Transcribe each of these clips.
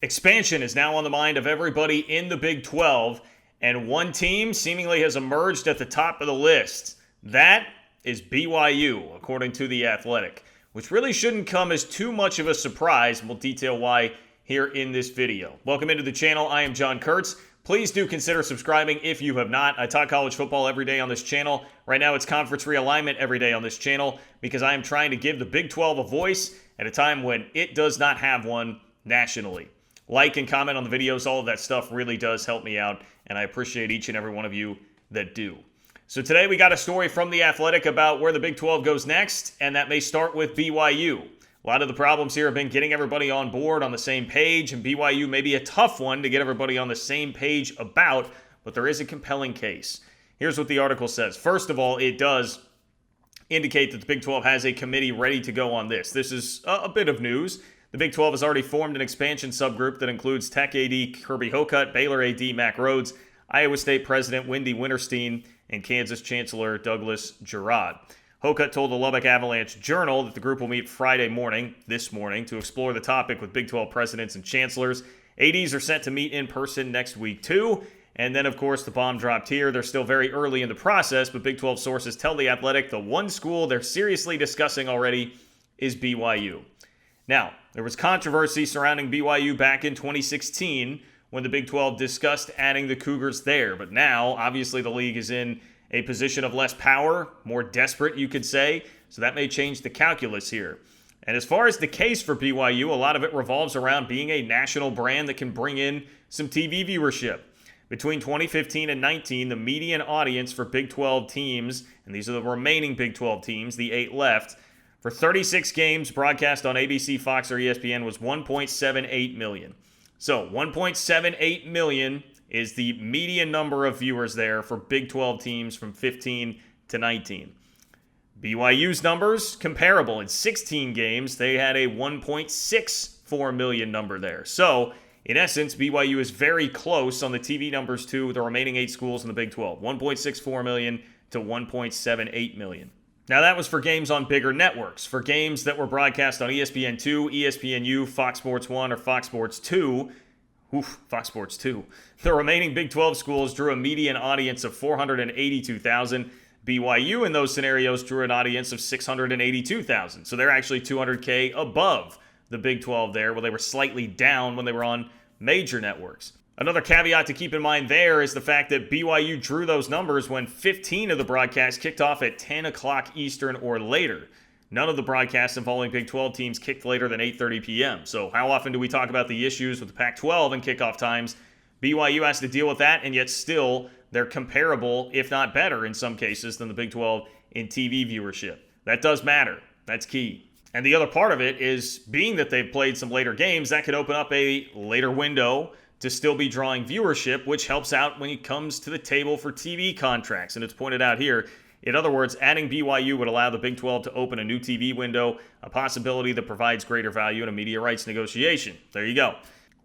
Expansion is now on the mind of everybody in the Big 12, and one team seemingly has emerged at the top of the list. That is BYU, according to The Athletic, which really shouldn't come as too much of a surprise, and we'll detail why here in this video. Welcome into the channel. I am John Kurtz. Please do consider subscribing if you have not. I talk college football every day on this channel. Right now it's conference realignment every day on this channel because I am trying to give the Big 12 a voice at a time when it does not have one nationally. Like and comment on the videos. All of that stuff really does help me out, and I appreciate each and every one of you that do. So today we got a story from The Athletic about where the Big 12 goes next, and that may start with BYU. A lot of the problems here have been getting everybody on board on the same page, and BYU may be a tough one to get everybody on the same page about, but there is a compelling case. Here's what the article says. First of all, it does indicate that the Big 12 has a committee ready to go on this. This is a bit of news. The Big 12 has already formed an expansion subgroup that includes Tech AD Kirby Hocutt, Baylor AD Mack Rhoades, Iowa State President Wendy Winterstein, and Kansas Chancellor Douglas Girod. Hocutt told the Lubbock Avalanche Journal that the group will meet Friday morning, this morning, to explore the topic with Big 12 presidents and chancellors. ADs are set to meet in person next week, too. And then, of course, the bomb dropped here. They're still very early in the process, but Big 12 sources tell The Athletic the one school they're seriously discussing already is BYU. Now, there was controversy surrounding BYU back in 2016 when the Big 12 discussed adding the Cougars there. But now, obviously, the league is in a position of less power, more desperate, you could say. So that may change the calculus here. And as far as the case for BYU, a lot of it revolves around being a national brand that can bring in some TV viewership. Between 2015 and 19, the median audience for Big 12 teams, and these are the remaining Big 12 teams, the 8 left, for 36 games broadcast on ABC, Fox, or ESPN was 1.78 million. So 1.78 million is the median number of viewers there for Big 12 teams from 15 to 19. BYU's numbers, comparable. In 16 games, they had a 1.64 million number there. So, in essence, BYU is very close on the TV numbers to the remaining 8 schools in the Big 12. 1.64 million to 1.78 million. Now, that was for games on bigger networks. For games that were broadcast on ESPN2, ESPNU, Fox Sports 1, or Fox Sports 2, Fox Sports 2, the remaining Big 12 schools drew a median audience of 482,000. BYU in those scenarios drew an audience of 682,000. So they're actually 200K above the Big 12 there, where they were slightly down when they were on major networks. Another caveat to keep in mind there is the fact that BYU drew those numbers when 15 of the broadcasts kicked off at 10 o'clock Eastern or later. None of the broadcasts involving Big 12 teams kicked later than 8:30 p.m. So how often do we talk about the issues with the Pac-12 and kickoff times? BYU has to deal with that, and yet still they're comparable, if not better in some cases, than the Big 12 in TV viewership. That does matter. That's key. And the other part of it is, being that they've played some later games, that could open up a later window to still be drawing viewership, which helps out when it comes to the table for TV contracts. And it's pointed out here. In other words, adding BYU would allow the Big 12 to open a new TV window, a possibility that provides greater value in a media rights negotiation. There you go.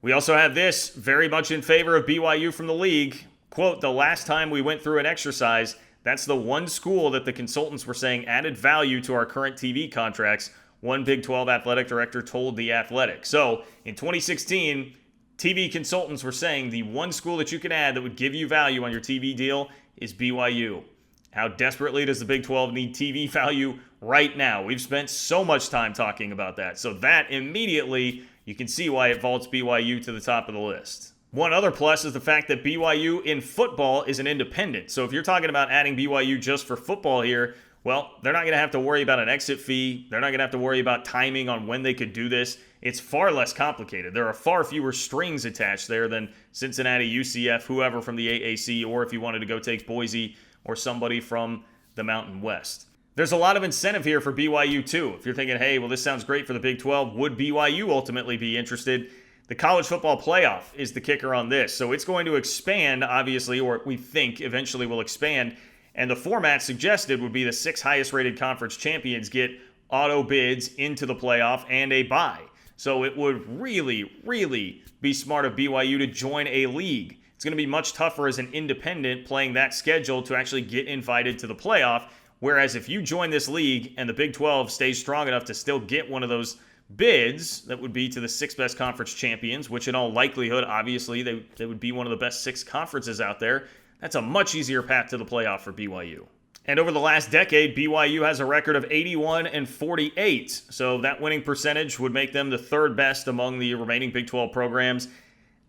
We also have this, very much in favor of BYU from the league. Quote, the last time we went through an exercise, that's the one school that the consultants were saying added value to our current TV contracts, one Big 12 athletic director told The Athletic. So, in 2016, TV consultants were saying the one school that you can add that would give you value on your TV deal is BYU. How desperately does the Big 12 need TV value right now? We've spent so much time talking about that. So that immediately, you can see why it vaults BYU to the top of the list. One other plus is the fact that BYU in football is an independent. So if you're talking about adding BYU just for football here, well, they're not going to have to worry about an exit fee. They're not going to have to worry about timing on when they could do this. It's far less complicated. There are far fewer strings attached there than Cincinnati, UCF, whoever from the AAC, or if you wanted to go take Boise or somebody from the Mountain West. There's a lot of incentive here for BYU too. If you're thinking, hey, well, this sounds great for the Big 12, would BYU ultimately be interested? The college football playoff is the kicker on this. So it's going to expand, obviously, or we think eventually will expand. And the format suggested would be the 6 highest rated conference champions get auto bids into the playoff and a bye. So it would really, really be smart of BYU to join a league. It's going to be much tougher as an independent playing that schedule to actually get invited to the playoff. Whereas if you join this league and the Big 12 stays strong enough to still get one of those bids that would be to the 6 best conference champions, which in all likelihood, obviously, they would be one of the best 6 conferences out there. That's a much easier path to the playoff for BYU. And over the last decade, BYU has a record of 81-48. So that winning percentage would make them the 3rd best among the remaining Big 12 programs.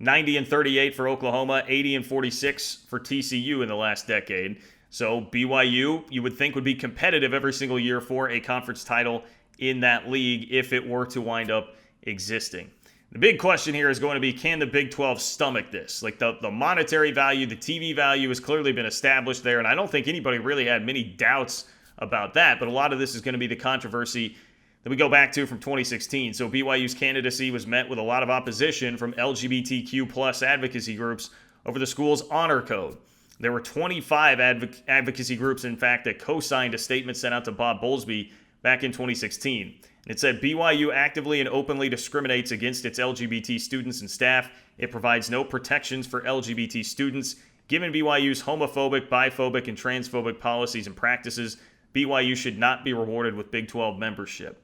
90-38 for Oklahoma, 80-46 for TCU in the last decade. So BYU, you would think, would be competitive every single year for a conference title in that league if it were to wind up existing. The big question here is going to be, can the Big 12 stomach this? Like the monetary value, the TV value has clearly been established there, and I don't think anybody really had many doubts about that, but a lot of this is going to be the controversy that we go back to from 2016. So BYU's candidacy was met with a lot of opposition from LGBTQ plus advocacy groups over the school's honor code. There were 25 advocacy groups, in fact, that co-signed a statement sent out to Bob Bowlesby back in 2016. It said, BYU actively and openly discriminates against its LGBT students and staff. It provides no protections for LGBT students. Given BYU's homophobic, biphobic, and transphobic policies and practices, BYU should not be rewarded with Big 12 membership.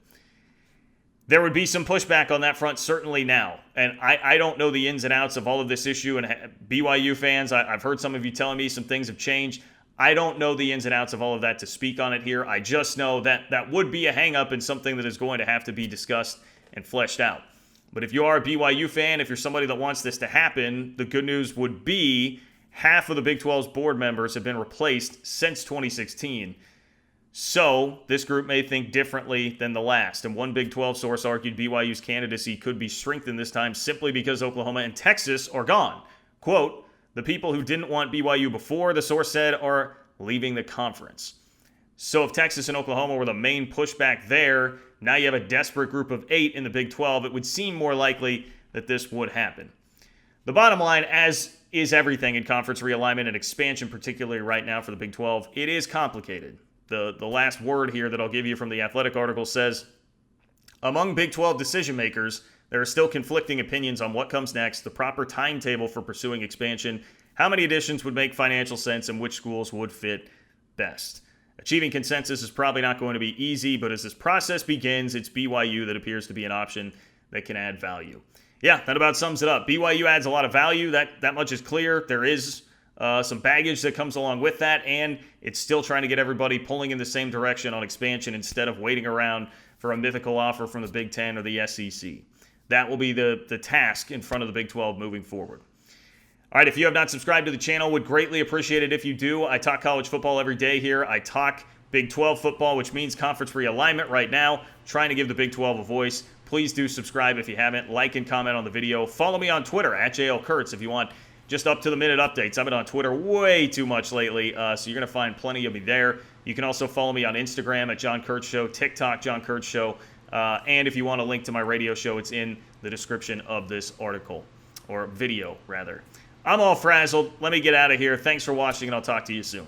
There would be some pushback on that front, certainly now. And I don't know the ins and outs of all of this issue. And BYU fans, I've heard some of you telling me some things have changed. I don't know the ins and outs of all of that to speak on it here. I just know that that would be a hang-up and something that is going to have to be discussed and fleshed out. But if you are a BYU fan, if you're somebody that wants this to happen, the good news would be half of the Big 12's board members have been replaced since 2016. So this group may think differently than the last. And one Big 12 source argued BYU's candidacy could be strengthened this time simply because Oklahoma and Texas are gone. Quote, the people who didn't want BYU before, the source said, are leaving the conference. So if Texas and Oklahoma were the main pushback there, now you have a desperate group of 8 in the Big 12. It would seem more likely that this would happen. The bottom line, as is everything in conference realignment and expansion, particularly right now for the Big 12, it is complicated. The last word here that I'll give you from the Athletic article says, among Big 12 decision makers, there are still conflicting opinions on what comes next, the proper timetable for pursuing expansion, how many additions would make financial sense, and which schools would fit best. Achieving consensus is probably not going to be easy, but as this process begins, it's BYU that appears to be an option that can add value. Yeah, that about sums it up. BYU adds a lot of value. That much is clear. There is some baggage that comes along with that, and it's still trying to get everybody pulling in the same direction on expansion instead of waiting around for a mythical offer from the Big Ten or the SEC. That will be the task in front of the Big 12 moving forward. All right, if you have not subscribed to the channel, would greatly appreciate it if you do. I talk college football every day here. I talk Big 12 football, which means conference realignment right now, trying to give the Big 12 a voice. Please do subscribe if you haven't. Like and comment on the video. Follow me on Twitter, @JLKurtz, if you want just up-to-the-minute updates. I've been on Twitter way too much lately, so you're going to find plenty of me there. You can also follow me on Instagram @JohnKurtzShow, TikTok, John Kurtz Show. And if you want a link to my radio show, it's in the description of this article, or video, rather. I'm all frazzled. Let me get out of here. Thanks for watching, and I'll talk to you soon.